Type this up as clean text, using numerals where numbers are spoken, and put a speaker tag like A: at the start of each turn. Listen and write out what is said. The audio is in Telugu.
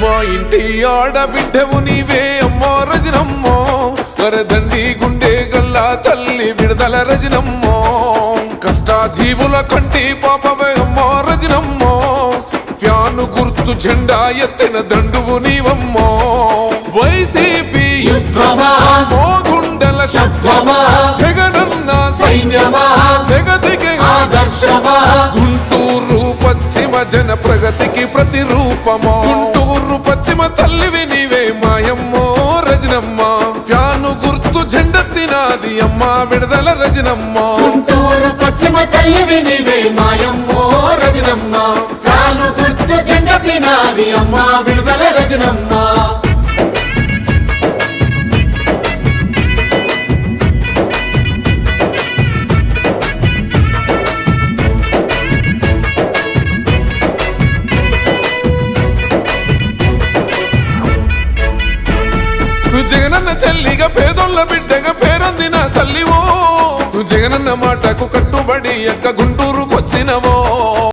A: మా ఇంటి ఆడబిడ్డవు నీవే అమ్మో రజనమ్మో, వరదండి గుండె గల్లా తల్లి విడుదల రజనమ్మో, కష్టాజీవుల కంటి పాపవే అమ్మో రజనమ్మో, ఫ్యాను గుర్తు జెండా ఎత్తిన దండువు నీవమ్మో. వైసీపీ యుద్ధమా మోగుండల శబ్దమా, జగనన్న సైన్యమా జగతికి ఆదర్శమా, గుంటూరు పశ్చిమ జన ప్రగతికి ప్రతిరూపమో, గుంటూరు పశ్చిమ తల్లివి నీవే మాయమ్మో రజనమ్మ, ఫ్యాను గుర్తు జెండెత్తినాది అమ్మ విడుదల రజనమ్మ.
B: గుంటూరు పశ్చిమ తల్లివి నీవే మాయమ్మో రజనమ్మ, ఫ్యాను గుర్తు జెండెత్తినాది అమ్మ విడుదల రజనమ్మ.
A: జగనన్న చెల్లిగా పేదోళ్ళ బిడ్డగా పేరొందిన తల్లివో, జగనన్న మాటకు కట్టుబడి ఎక్క గుంటూరుకొచ్చినవో.